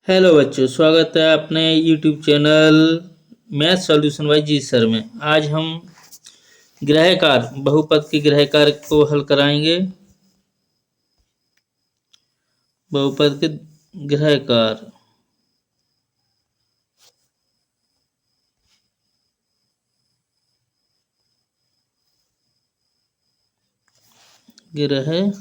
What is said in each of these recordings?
Hello बच्चों, स्वागत है अपने YouTube channel math solution by G sir में। आज हम ग्रहकार बहुपद के ग्रहकार को हल कराएंगे। बहुपद के ग्रहकार ग्रहकार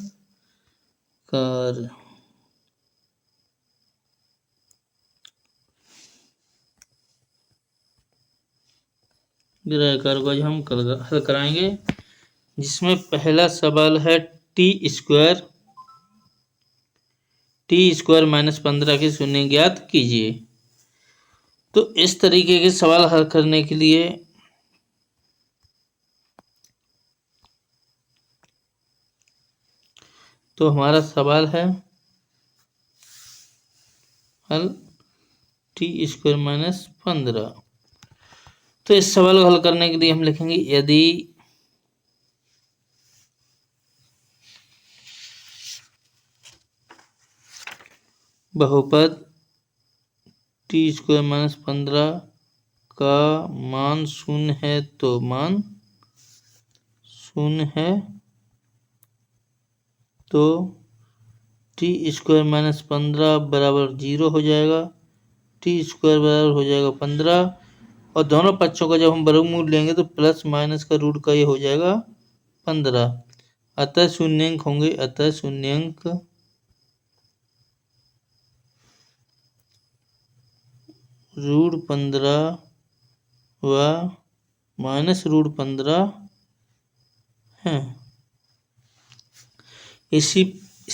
ग्रहकार को आज हम हल कराएंगे, जिसमें पहला सवाल है टी स्क्वायर माइनस 15 के शून्य ज्ञात कीजिए। तो इस तरीके के सवाल हल करने के लिए तो हमारा सवाल है हल टी² माइनस 15। तो इस सवाल को हल करने के लिए हम लिखेंगे यदि बहुपद टी² माइनस 15 का मान शून्य है तो मान शून्य है तो टी² माइनस 15 बराबर 0 हो जाएगा। टी² बराबर हो जाएगा 15 और दोनों पक्षों का जब हम वर्गमूल लेंगे तो प्लस माइनस का रूट का ये हो जाएगा 15। अतः शून्यंक होंगे, अतः शून्यंक √15 व माइनस √15 है। इसी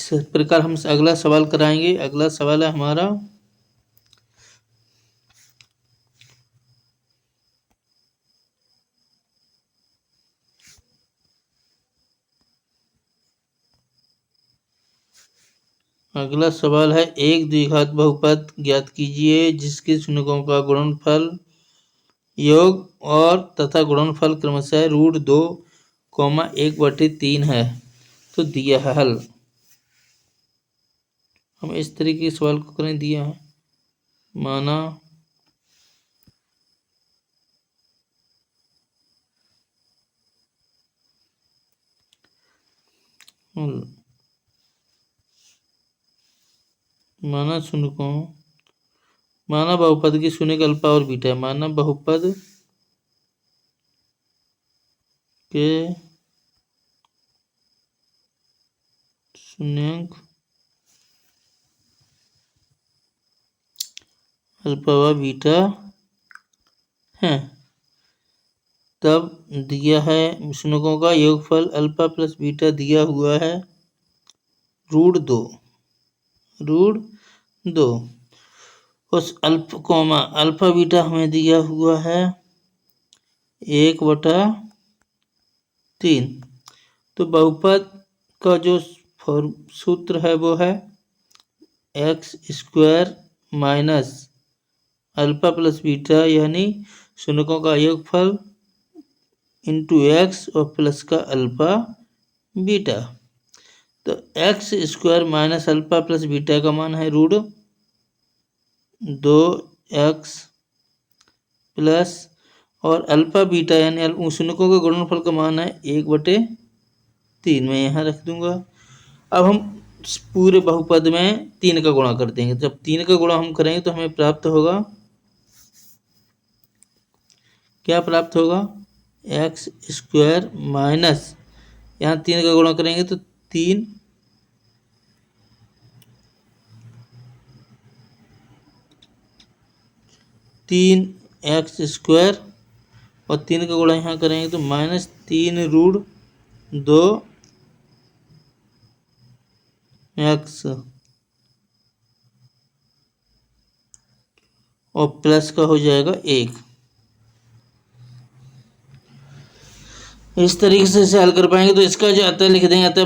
प्रकार हम अगला सवाल कराएंगे। अगला सवाल है हमारा एक द्विघात बहुपद ज्ञात कीजिए जिसके शून्यकों का गुणनफल योग और तथा गुणनफल क्रमशः √2, 1/3 है। तो दिया है हल। हम इस तरीके के सवाल को करें। दिया है माना माना बहुपद की शून्य अल्फा और बीटा है। माना बहुपद के शून्यंक अल्फा व बीटा है। तब दिया है शून्यकों का योगफल अल्फा प्लस बीटा दिया हुआ है √2। उस अल्फा बीटा हमें दिया हुआ है 1/3। तो बहुपद का जो सूत्र है वो है x² minus alpha plus beta, यानी शून्यकों का योगफल इंटू x और प्लस का अल्फा बीटा। तो x² minus alpha plus beta का मान है √2x प्लस और अल्फा बीटा यानी शून्यकों के गुणनफल का मान है 1/3। मैं यहाँ रख दूंगा। अब हम पूरे बहुपद में 3 का गुणा कर देंगे। जब 3 का गुणा हम करेंगे तो हमें प्राप्त होगा, क्या प्राप्त होगा, x² माइनस, यहाँ 3 का गुणा करेंगे तो 3x² और 3 का गुणा यहाँ करेंगे तो -3√2x और प्लस का हो जाएगा 1। इस तरीके से इसे हल कर पाएंगे। तो इसका जो अतः लिख देंगे, अतः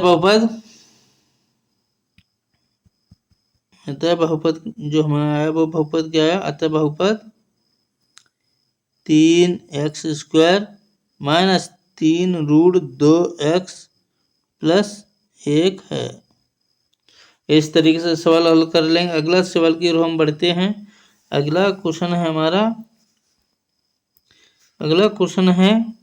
बहुपद जो हमारा आया वो बहुपद क्या आया, अतः बहुपद 3x² माइनस 3√2x प्लस 1 है। इस तरीके से सवाल हल कर लेंगे। अगला सवाल की ओर हम बढ़ते हैं। अगला क्वेश्चन है हमारा, अगला क्वेश्चन है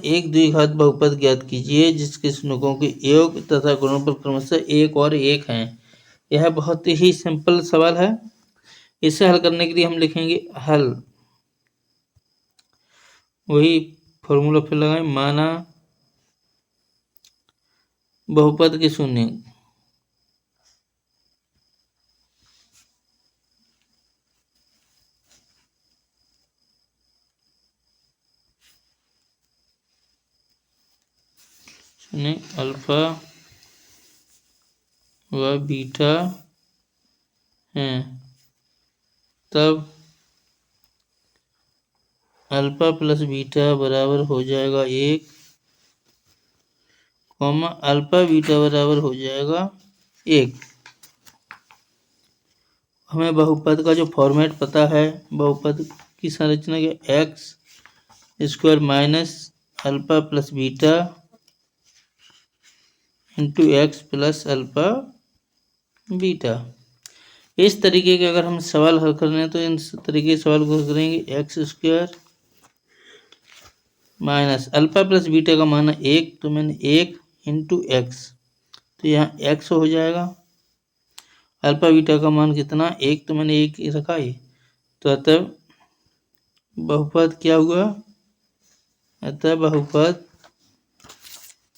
एक द्विघात बहुपद ज्ञात कीजिए जिसके शून्यकों के योग तथा गुणनफल क्रमशः 1 और 1 हैं। यह बहुत ही सिंपल सवाल है। इसे हल करने के लिए हम लिखेंगे हल, वही फॉर्मूला फिर लगाएं, माना बहुपद के शून्य अल्फा व बीटा हैं, तब अल्फा प्लस बीटा बराबर हो जाएगा 1, कॉमा अल्फा बीटा बराबर हो जाएगा 1। हमें बहुपद का जो फॉर्मेट पता है, बहुपद की संरचना के x square minus alpha plus beta into x plus alpha beta. इस तरीके के अगर हम सवाल हल करने हैं तो इन तरीके के सवाल को हल करेंगे। X square minus alpha plus beta का मान 1, तो मैंने 1 इंटू एक्स, तो यहाँ एक्स हो जाएगा। अल्फा बीटा का मान कितना, 1, तो मैंने 1 रखा है, तो अतः बहुपद क्या हुआ, अतः बहुपद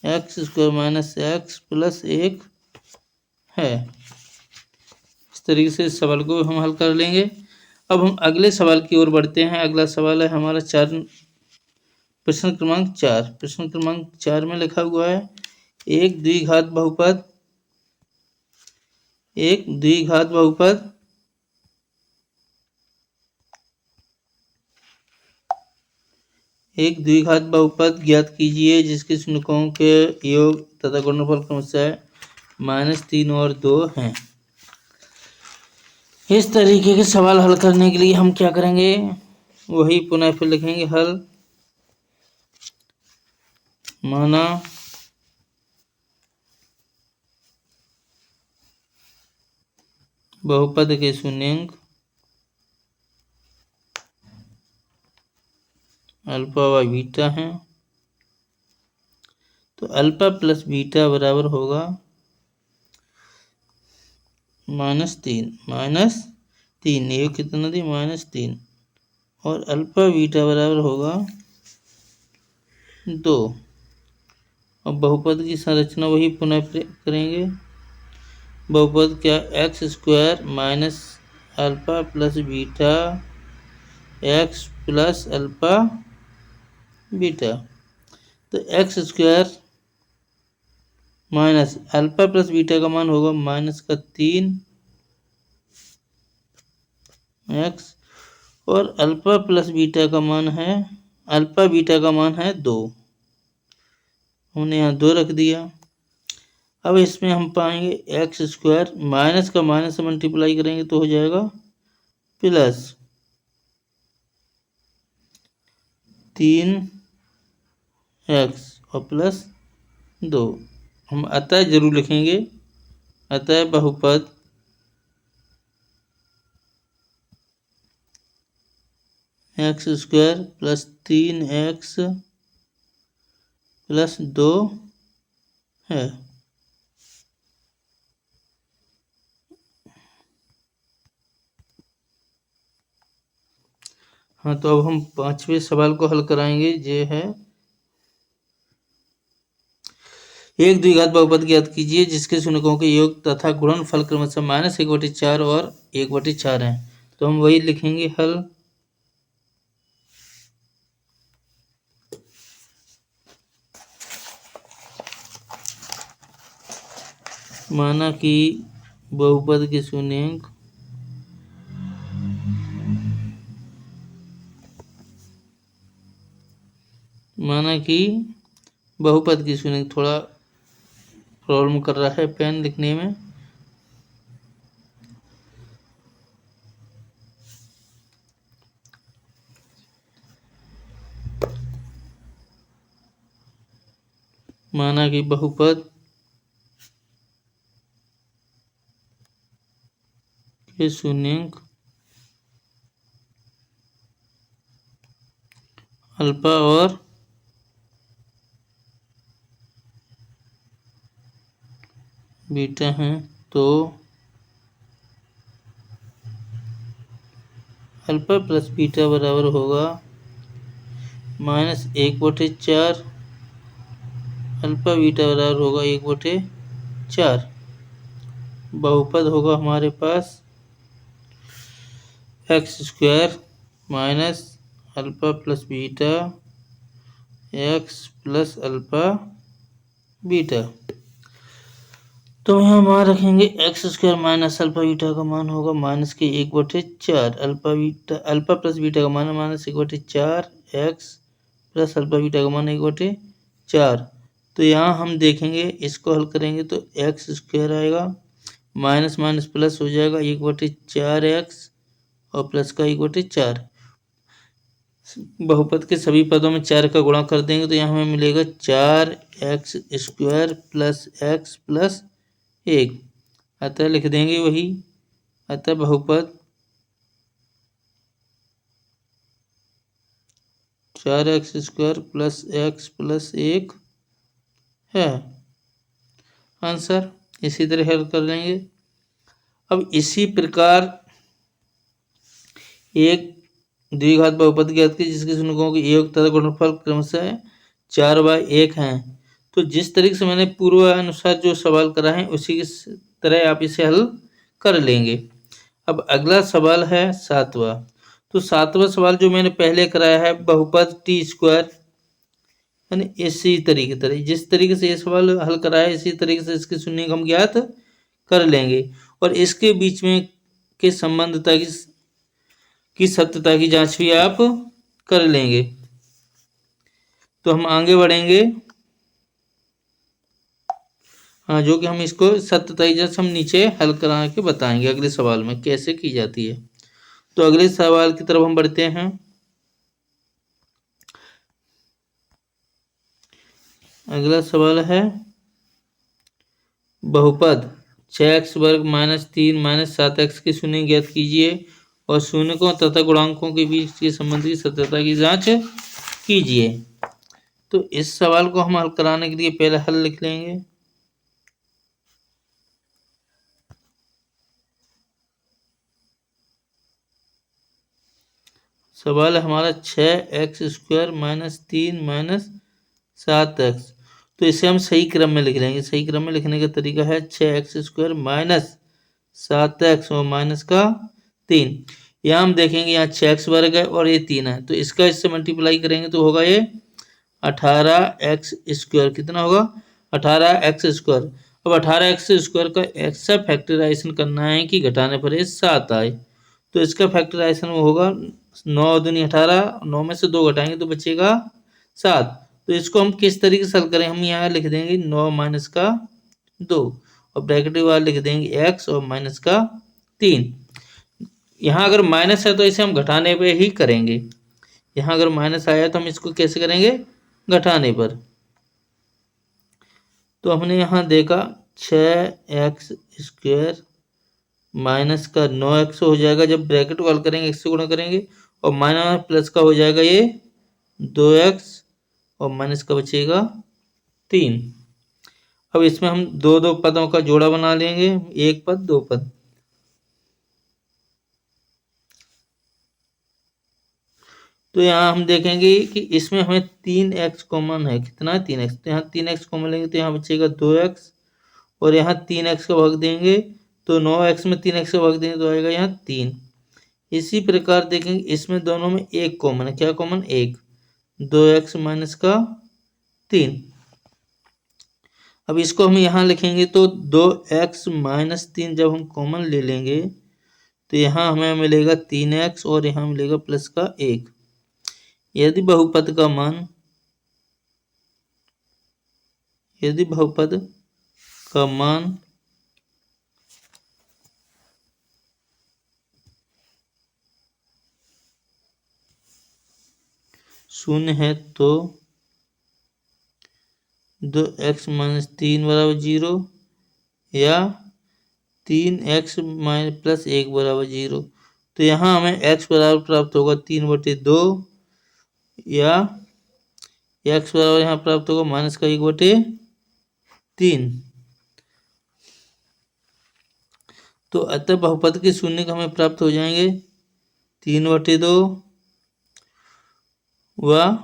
x square minus x plus 1 है। इस तरीके से इस सवाल को हम हल कर लेंगे। अब हम अगले सवाल की ओर बढ़ते हैं। अगला सवाल है हमारा प्रश्न क्रमांक 4। प्रश्न क्रमांक 4 में लिखा हुआ है एक द्विघात बहुपद ज्ञात कीजिए जिसके शून्यकों के योग तथा गुणनफल क्रमशः -3 और 2 हैं। इस तरीके के सवाल हल करने के लिए हम क्या करेंगे, वही पुनः फिर लिखेंगे हल, माना बहुपद के शून्यंक अल्फा व बीटा हैं, तो अल्फा प्लस बीटा बराबर होगा -3, ये कितना दी -3, और अल्फा बीटा बराबर होगा 2। अब बहुपद की संरचना वही पुनः करेंगे। बहुपद क्या, x square minus alpha plus beta x plus alpha beta, तो x square minus alpha plus beta का मान होगा -3 एक्स, और अल्फा प्लस बीटा का मान है, अल्फा बीटा का मान है 2, हमने यहाँ 2 रख दिया। अब इसमें हम पाएंगे एक्स स्क्वायर माइनस का माइनस से मल्टीप्लाई करेंगे तो हो जाएगा प्लस 3 एक्स और प्लस 2। हम अतः जरूर लिखेंगे, अतः बहुपद x square plus 3 x plus 2 है। हाँ, तो अब हम 5वें सवाल को हल कराएंगे। ये है एक द्विघात बहुपद ज्ञात कीजिए जिसके शून्यकों के योग तथा गुणनफल क्रमशः -1/4 और 1/4 हैं। तो हम वही लिखेंगे हल, माना कि बहुपद के शून्यंक थोड़ा प्रॉब्लम कर रहा है पेन लिखने में। माना कि बहुपद के शून्यंक अल्फा और बीटा हैं, तो अल्फा प्लस बीटा बराबर होगा -1/4। अल्फा बीटा बराबर होगा 1/4। बहुपद होगा हमारे पास x² minus alpha plus beta x plus alpha beta. तो यहाँ मान रखेंगे x² माइनस अल्फा बीटा का मान होगा -1/4। अल्फा प्लस बीटा का मान -1/4, x प्लस अल्फा बीटा का मान 1/4। तो यहाँ हम देखेंगे, इसको हल करेंगे तो x² आएगा, माइनस माइनस प्लस हो जाएगा 1/4x और प्लस का 1/4। बहुपद के सभी पदों में 4 का गुणा कर देंगे तो यहाँ हमें मिलेगा 4x² प्लस x प्लस 1। अतः लिख देंगे वही। अतः बहुपद 4x² प्लस x प्लस 1 है आंसर। इसी तरह हल कर लेंगे। अब इसी प्रकार एक द्विघात बहुपद ज्ञात की जिसके शून्यकों के योग तथा गुणनफल क्रमशः 4/1 हैं। तो जिस तरीके से मैंने पूर्व अनुसार जो सवाल करा है उसी की तरह आप इसे हल कर लेंगे। अब अगला सवाल है 7वां। तो 7वां सवाल जो मैंने पहले कराया है बहुपद t² यानी इसी तरीके तरह जिस तरीके से ये सवाल हल कराया है इसी तरीके से इसके शून्य हम ज्ञात कर लेंगे और इसके बीच में के संबंधता की सत्यता की जांच भी आप कर लेंगे। तो हम आगे बढ़ेंगे। हाँ, जो कि हम इसको सत्यता की जांच हम नीचे हल करा के बताएंगे अगले सवाल में कैसे की जाती है। तो अगले सवाल की तरफ हम बढ़ते हैं। अगला सवाल है बहुपद 6x² - 3 - 7x के शून्य ज्ञात कीजिए और शून्यकों तथा गुणांकों के बीच के संबंध की सत्यता की जांच कीजिए। तो इस सवाल को हम हल कराने के लिए पहले हल लिख लेंगे। सवाल है हमारा 6x² - 3 - 7x। तो इसे हम सही क्रम में लिख लेंगे। सही क्रम में लिखने का तरीका है 6x² - 7x और माइनस का 3। यहाँ हम देखेंगे यहाँ 6x² है और ये 3 है, तो इसका इससे मल्टीप्लाई करेंगे तो होगा ये 18x²। कितना होगा 18x²। अब 18x² का ऐसा फैक्टराइजेशन करना है कि घटाने पर ये 7 आए। तो इसका फैक्टराइजेशन होगा 9 दूनी 18, 9 में से 2 घटाएंगे तो बचेगा 7। तो इसको हम किस तरीके से हल करें, हम यहाँ लिख देंगे 9 माइनस का 2 और ब्रैकेट के बाद लिख देंगे x और माइनस का 3। यहाँ अगर माइनस है तो इसे हम घटाने पे ही करेंगे। यहाँ अगर माइनस आया तो हम इसको कैसे करेंगे घटाने पर। तो हमने यहाँ देखा 6x² माइनस का 9x हो जाएगा जब ब्रैकेट को हल करेंगे x से गुणा करेंगे और माइनस प्लस का हो जाएगा ये 2x और माइनस का बचेगा 3। अब इसमें हम दो दो पदों का जोड़ा बना लेंगे, एक पद दो पद। तो यहाँ हम देखेंगे कि इसमें हमें 3x कॉमन है। कितना है 3x। तो यहाँ 3x कॉमन लेंगे तो यहाँ बचेगा 2x और यहाँ 3x का भाग देंगे तो 9x में 3x का भाग देंगे तो आएगा यहाँ 3। इसी प्रकार देखेंगे इसमें दोनों में एक कॉमन है। क्या कॉमन 1, 2x माइनस का 3। अब इसको हम यहाँ लिखेंगे तो 2x माइनस 3 जब हम कॉमन ले लेंगे तो यहाँ हमें मिलेगा 3x और यहाँ मिलेगा प्लस का 1। यदि बहुपद का मान शून्य है तो 2x माइनस 3 बराबर 0 या 3x माइनस प्लस 1 बराबर 0। तो यहाँ हमें x बराबर प्राप्त होगा 3/2 या x बराबर यहाँ प्राप्त होगा माइनस का 1/3। तो अतः बहुपद के शून्य का हमें प्राप्त हो जाएंगे 3/2 व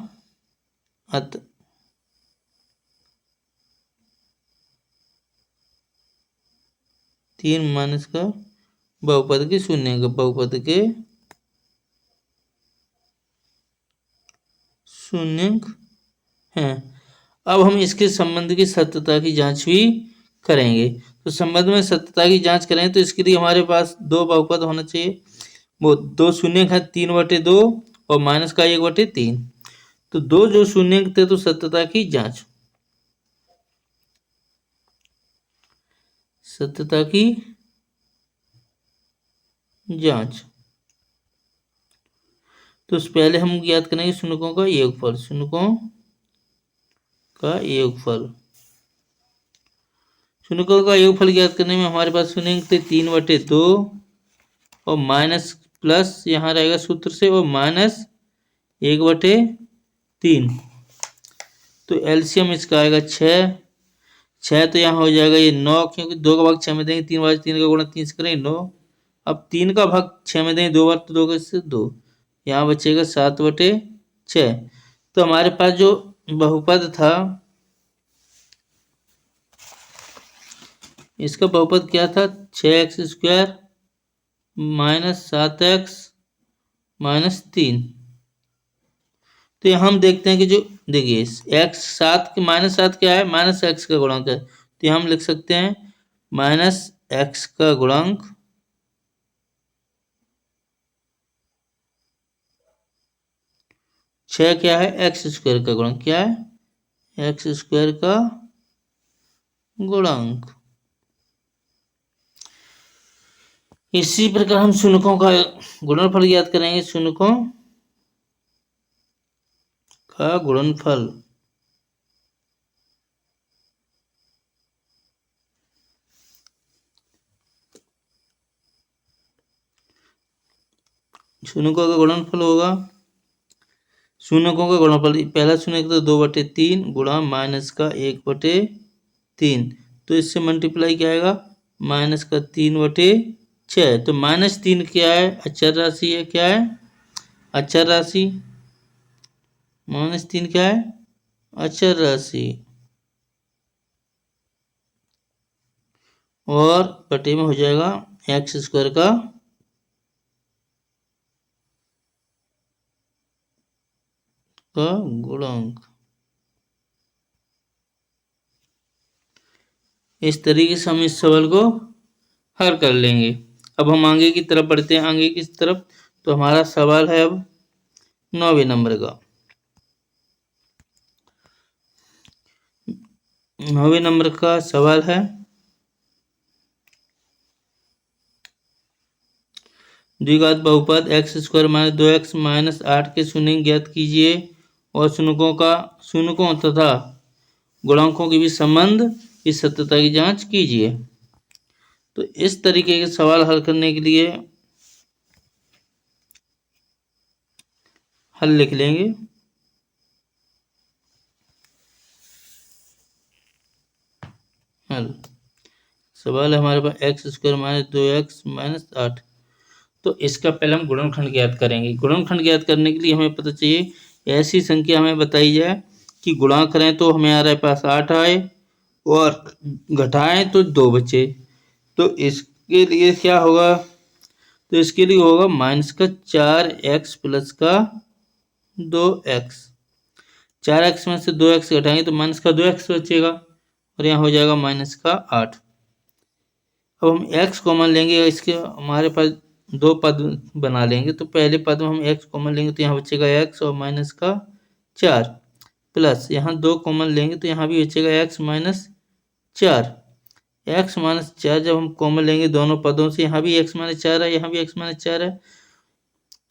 3 माइनस का बहुपद के शून्य का बहुपद के शून्यक हैं। अब हम इसके संबंध की सत्यता की जांच भी करेंगे। तो संबंध में सत्यता की जांच करें तो इसके लिए हमारे पास दो बहुपद होना चाहिए। वो दो शून्यक है 3/2 और माइनस का 1/3। तो दो जो शून्यक थे तो सत्यता की जांच, सत्यता की जांच। तो पहले हम ज्ञात करेंगे शून्यकों का योगफल। शून्यकों का योगफल, शून्यकों का योगफल ज्ञात करने में हमारे पास शून्यक थे 3/2 और माइनस प्लस यहाँ रहेगा सूत्र से और माइनस 1/3। तो एलसीएम इसका आएगा 6। 6 तो यहाँ हो जाएगा ये 9, क्योंकि 2 का भाग 6 में देंगे 3 बार 3 का गुणा 3 से करेंगे 9। अब 3 का भाग 6 में देंगे 2 बार तो 2 का से 2, यहाँ बचेगा 7/6। तो हमारे पास जो बहुपद था इसका बहुपद क्या था 6x² माइनस 7x माइनस 3। तो यहाँ हम देखते हैं कि जो देखिए x 7 के माइनस 7 क्या है, माइनस x का गुणांक है। तो हम लिख सकते हैं माइनस x का गुणांक छह क्या है x² का गुणांक, क्या है x² का गुणांक। इसी प्रकार हम शून्यकों का गुणनफल ज्ञात करेंगे। शून्यकों का गुणनफल, शून्यकों का गुणनफल होगा, शून्यकों का गुणनफल पहला शून्य तो 2/3 गुणा माइनस का 1/3। तो इससे मल्टीप्लाई क्या आएगा माइनस का 3/6। तो -3 क्या है अचर राशि है, क्या है अचर राशि। -3 क्या है अचर राशि और बटे में हो जाएगा x² का गुणांक। इस तरीके से हम इस सवाल को हल कर लेंगे। अब हम आगे की तरफ बढ़ते हैं। आगे की तरफ तो हमारा सवाल है अब 9वें नंबर का। 9वें नंबर का सवाल है द्विघात बहुपद x² माइनस 2x माइनस 8 के शून्य ज्ञात कीजिए और शून्यकों तथा गुणांकों के बीच संबंध की सत्यता की जांच कीजिए। तो इस तरीके के सवाल हल करने के लिए हल लिख लेंगे। हल सवाल है हमारे पास x² माइनस 2x माइनस 8। तो इसका पहले हम गुणनखंड ज्ञात करेंगे। गुणनखंड ज्ञात करने के लिए हमें पता चाहिए ऐसी संख्या हमें बताई जाए कि गुणा करें तो हमें हमारे पास 8 आए और घटाएं तो 2 बचे। तो इसके लिए क्या होगा, तो इसके लिए होगा माइनस का 4x प्लस का 2x। 4x में से 2x घटाएंगे तो माइनस का 2x बचेगा और यहाँ हो जाएगा माइनस का 8। अब हम x कॉमन लेंगे, इसके हमारे पास दो पद बना लेंगे। तो पहले पद में हम x कॉमन लेंगे तो यहाँ बचेगा x और माइनस का 4 प्लस यहाँ 2 कॉमन लेंगे तो यहाँ भी बचेगा x माइनस 4। x माइनस 4 जब हम कॉमन लेंगे दोनों पदों से, यहाँ भी x माइनस 4 है, यहाँ भी x माइनस 4 है।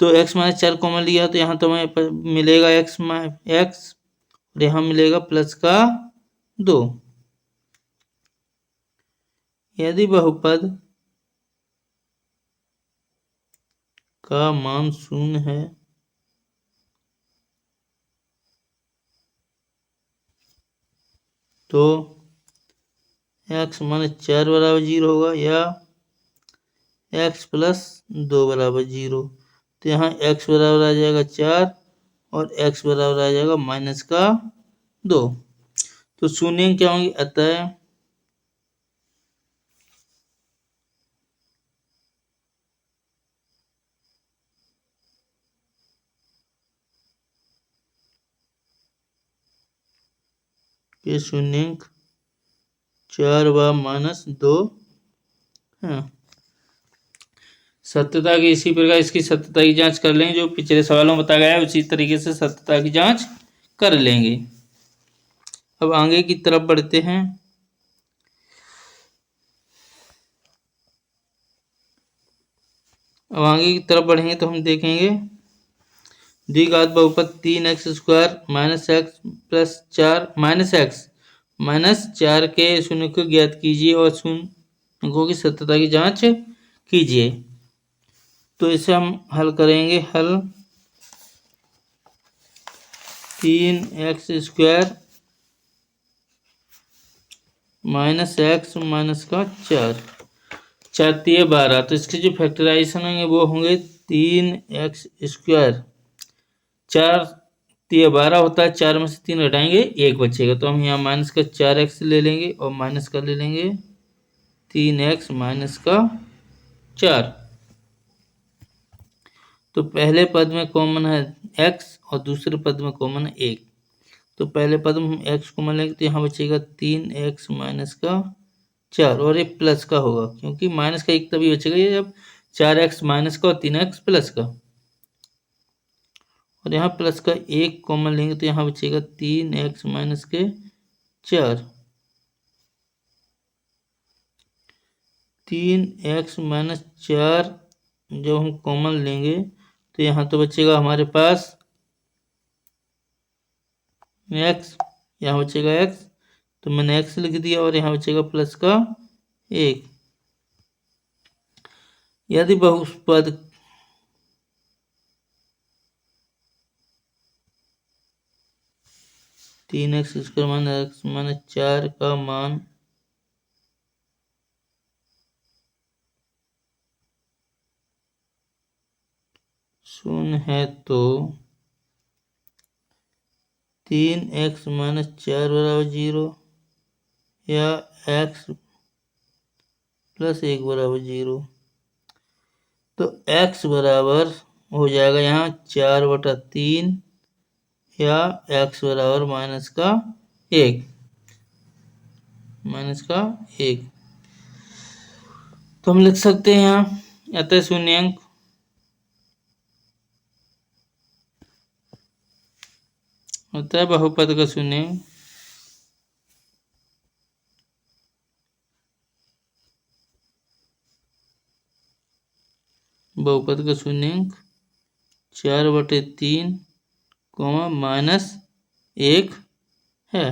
तो x माइनस 4 कॉमन लिया तो यहाँ तो हमें मिलेगा x और यहाँ मिलेगा प्लस का 2। यदि बहुपद का मान 0 है तो x माइनस 4 बराबर 0 होगा या x प्लस 2 बराबर 0। तो यहाँ x बराबर आ जाएगा 4 और x बराबर आ जाएगा माइनस का 2। तो शून्य क्या होंगे, अतः ये शून्यंक 4 व माइनस 2 है। सत्यता की इसी प्रकार इसकी सत्यता की जांच कर लेंगे, जो पिछले सवालों में बताया गया है उसी तरीके से सत्यता की जांच कर लेंगे। अब आगे की तरफ बढ़ते हैं। अब आगे की तरफ बढ़ेंगे तो हम देखेंगे द्विघात बहुपद 3x square minus x plus 4 minus 4 के शून्य को ज्ञात कीजिए और शून्यों की सत्यता की जांच कीजिए। तो इसे हम हल करेंगे। हल 3x square minus x minus का 4 4 12। तो इसके जो फैक्टराइजेशन होंगे वो होंगे 3x स्क्वायर 4 12 होता है, 4 में से 3 हटाएंगे 1 बचेगा। तो हम यहाँ माइनस का 4x ले लेंगे और माइनस का ले लेंगे 3x माइनस का 4। तो पहले पद में कॉमन है x और दूसरे पद में कॉमन है 1। तो पहले पद में हम x कॉमन लेंगे तो यहाँ बचेगा 3x माइनस का 4 और ये प्लस का होगा, क्योंकि माइनस का 1 तभी बचेगा ये जब 4x माइनस का और 3x प्लस का। और यहाँ प्लस का 1 कॉमन लेंगे तो यहाँ बचेगा 3x माइनस के 4। 3x माइनस 4 जब हम कॉमन लेंगे तो यहाँ तो बचेगा हमारे पास x, यहाँ बचेगा x, तो मैंने x लिख दिया और यहाँ बचेगा प्लस का 1। यदि बहुपद तीन एक्स माइनस 4 का मान शून्य है तो 3x माइनस 4 बराबर 0 या x प्लस 1 बराबर 0। तो x बराबर हो जाएगा यहाँ 4/3 या x बराबर माइनस का 1 तो हम लिख सकते हैं यहाँ अतः शून्यंक होता है बहुपद का शून्यंक बहुपद का शून्यंक 4/3 माइनस 1 है।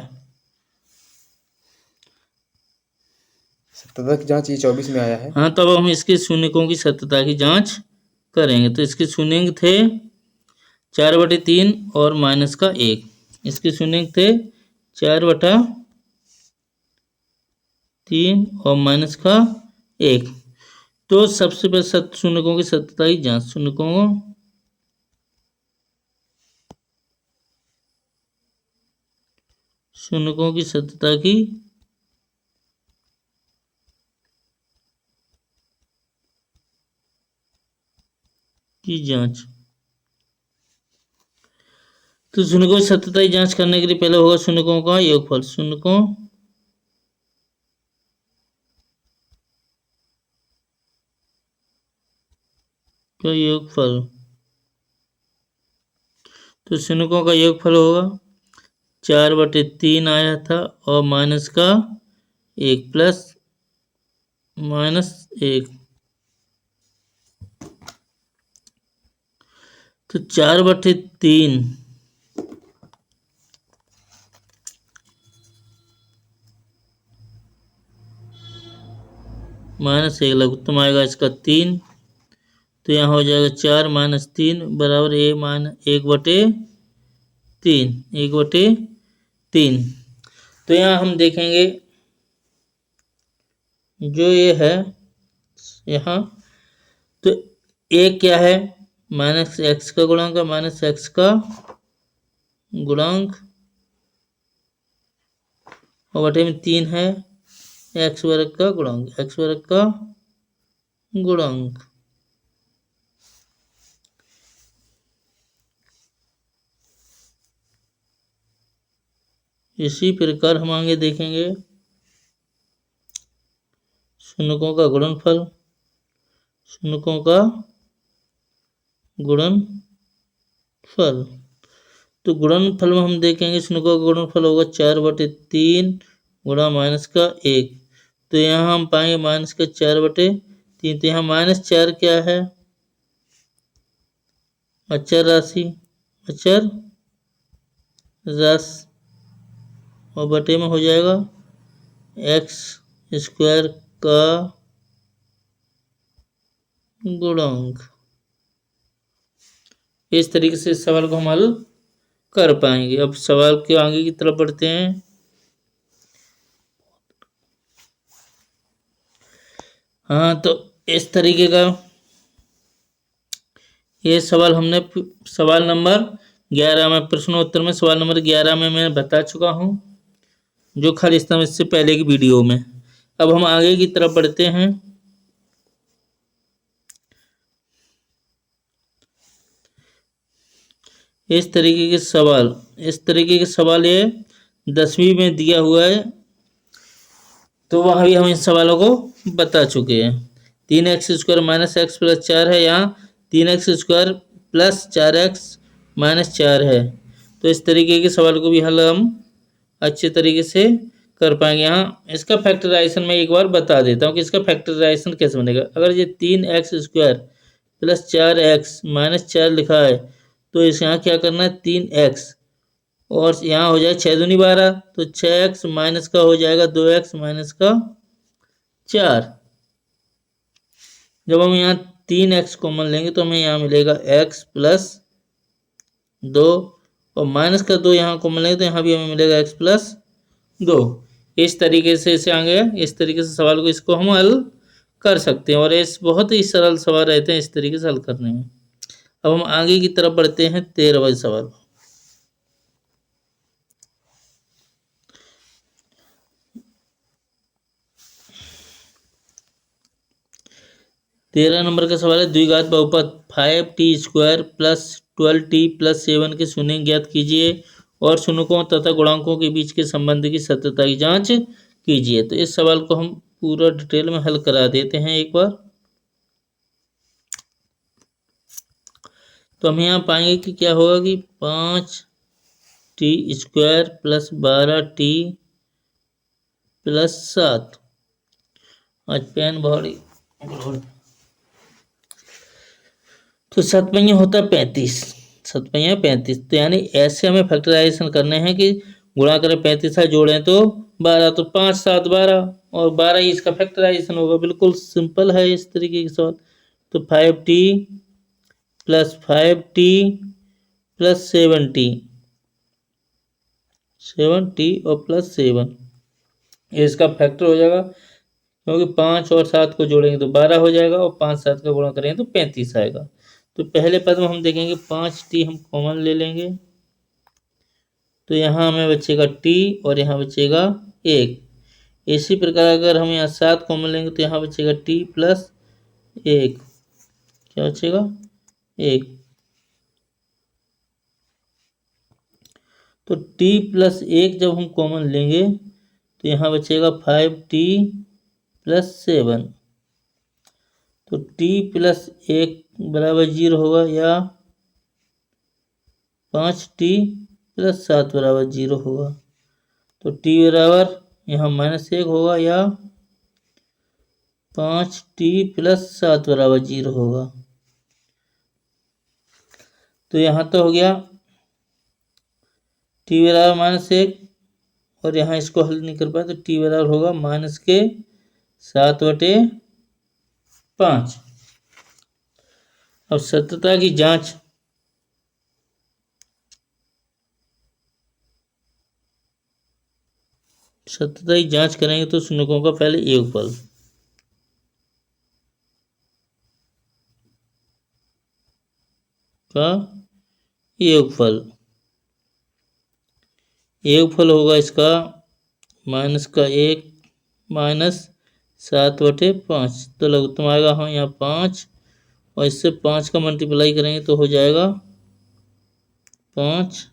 सत्यता की जांच ये 24 में आया है। हाँ, तब हम इसके शून्यकों की सत्यता की जांच करेंगे। तो इसके शून्यंक थे 4/3 और माइनस का 1। इसके शून्यंक थे 4/3 और माइनस का 1। तो सबसे पहले शून्यकों की सत्यता की जांच। शून्यकों की सत्यता की जांच। तो शून्यकों की सत्यता की जांच करने के लिए पहले होगा शून्यकों का योगफल। शून्यकों का योगफल। तो शून्यकों का योगफल होगा 4/3 आया था और माइनस का 1 प्लस माइनस 1। तो 4/3 माइनस 1 लघुत्तम आएगा इसका 3, तो यहाँ हो जाएगा 4 माइनस 3 बराबर 1/3। तो यहाँ हम देखेंगे जो ये है यहाँ, तो ए क्या है, माइनस एक्स का गुणांक, माइनस एक्स का गुणांक और बटे में 3 है एक्स वर्ग का गुणांक, एक्स वर्ग का गुणांक। इसी प्रकार हम आगे देखेंगे शून्यकों का गुणनफल, शून्यकों का गुणनफल। तो गुणनफल में हम देखेंगे शून्यकों का गुणनफल होगा 4/3 गुणा माइनस का 1। तो यहाँ हम पाएंगे माइनस का 4/3। तो यहाँ -4 क्या है, अचर राशि, अचर राशि और बटे में हो जाएगा एक्स स्क्वायर का गुणांक। इस तरीके से इस सवाल को हम हल कर पाएंगे। अब सवाल के आगे की तरफ बढ़ते हैं। हाँ, तो इस तरीके का ये सवाल हमने सवाल नंबर 11 में, प्रश्नोत्तर में सवाल नंबर 11 में मैं बता चुका हूँ, जो खाली स्थान इससे पहले की वीडियो में। अब हम आगे की तरफ बढ़ते हैं। इस तरीके के सवाल ये 10वीं में दिया हुआ है, तो वहाँ भी हम इन सवालों को बता चुके हैं। 3x² माइनस एक्स प्लस 4 है, यहाँ 3x² प्लस 4x माइनस 4 है। तो इस तरीके के सवाल को भी हल हम अच्छे तरीके से कर पाएंगे। यहाँ इसका फैक्टराइजेशन मैं एक बार बता देता हूँ कि इसका फैक्टराइजेशन कैसे बनेगा। अगर ये 3x² प्लस 4x माइनस 4 लिखा है, तो इस यहाँ क्या करना है, 3x और यहाँ हो जाए 6 दूनी 12, तो 6x माइनस का हो जाएगा 2x माइनस का 4। जब हम यहाँ 3x कॉमन लेंगे तो हमें यहाँ मिलेगा x प्लस 2 और माइनस का 2 यहाँ कॉमन लेंगे तो यहाँ भी हमें मिलेगा x प्लस 2। इस तरीके से इसे आगे इस तरीके से सवाल को इसको हम हल कर सकते हैं और इस बहुत ही सरल सवाल रहते हैं इस तरीके से हल करने में। अब हम आगे की तरफ बढ़ते हैं 13वां सवाल। 13 नंबर का सवाल है, द्विघात बहुपद 5t² प्लस 12t प्लस 7 के शून्य ज्ञात कीजिए और शून्यकों तथा गुणांकों के बीच के संबंध की सत्यता की जांच कीजिए। तो इस सवाल को हम पूरा डिटेल में हल करा देते हैं एक बार। तो हम यहाँ पाएंगे कि क्या होगा कि 5t² प्लस 12t प्लस 7, आज पेन भारी, तो 7 पंजे होता है 35, 7 पंजे 35। तो यानी ऐसे हमें फैक्टराइजेशन करने हैं कि गुणा करें 35 से जोड़ें तो 12, तो 5 7 12 और 12 ही इसका फैक्टराइजेशन होगा। बिल्कुल सिंपल है इस तरीके के सवाल। तो 5t plus 5t plus 7t और प्लस 7 इसका फैक्टर हो जाएगा, क्योंकि 5 और 7 को जोड़ेंगे तो 12 हो जाएगा और 5 7 का गुणा करेंगे तो 35 आएगा। तो पहले पद में हम देखेंगे 5t हम कॉमन ले लेंगे, तो यहाँ हमें बचेगा t और यहाँ बचेगा 1। इसी प्रकार अगर हम यहाँ 7 कॉमन लेंगे तो यहाँ बचेगा t प्लस 1, क्या बचेगा 1। तो t प्लस 1 जब हम कॉमन लेंगे तो यहाँ बचेगा 5t प्लस 7। तो t प्लस 1 बराबर 0 होगा या 5t प्लस 7 बराबर 0 होगा। तो t बराबर यहाँ -1 होगा या 5t प्लस 7 बराबर 0 होगा। तो यहाँ तो हो गया t बराबर -1 और यहाँ इसको हल नहीं कर पाए तो t बराबर होगा -7/। 5। अब सत्यता की जांच, सत्यता की जांच करेंगे तो शून्यकों का पहले योगफल, का योगफल, योगफल होगा इसका -1 -7/5। तो लघुत्तम आएगा हाँ यहाँ 5, और इससे 5 का मल्टीप्लाई करेंगे तो हो जाएगा 5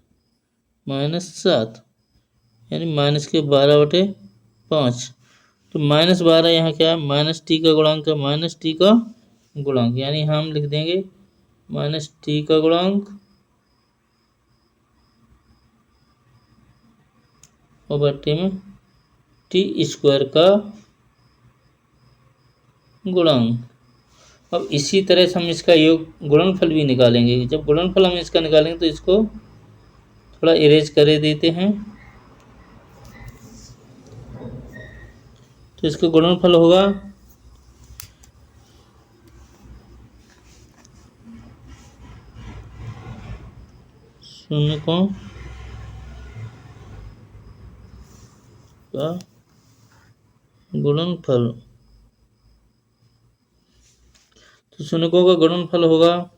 -7, यानी -12/5। तो -12 यहाँ क्या है, -t का गुणांक है, -t का गुणांक, यानी हम लिख देंगे -t का गुणांक और बट्टे में t² का गुणांक। अब इसी तरह से हम इसका योग गुणनफल भी निकालेंगे। जब गुणनफल हम इसका निकालेंगे तो इसको थोड़ा इरेज कर देते हैं। तो इसका गुणनफल होगा शून्यकों का गुणनफल। तो शून्यकों का गुणनफल होगा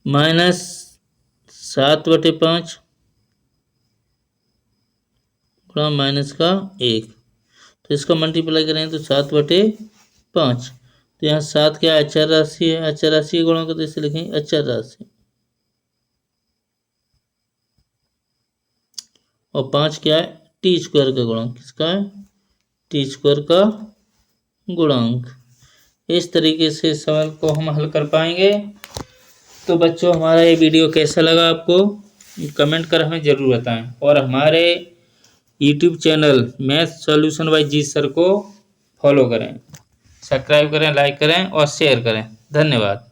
-7/5 गुणा -1। तो इसका मल्टीप्लाई करेंगे तो 7/5। तो यहाँ 7 क्या है, अचर राशि है, अचर राशि के गुणों को तो इसे लिखेंगे अचर राशि, और 5 क्या है, t² का गुणांक। किसका है, t² का गुणांक। इस तरीके से सवाल को हम हल कर पाएंगे। तो बच्चों हमारा ये वीडियो कैसा लगा आपको कमेंट कर हमें ज़रूर बताएं, और हमारे YouTube channel math solution by G sir को फॉलो करें, सब्सक्राइब करें, लाइक करें और शेयर करें। धन्यवाद।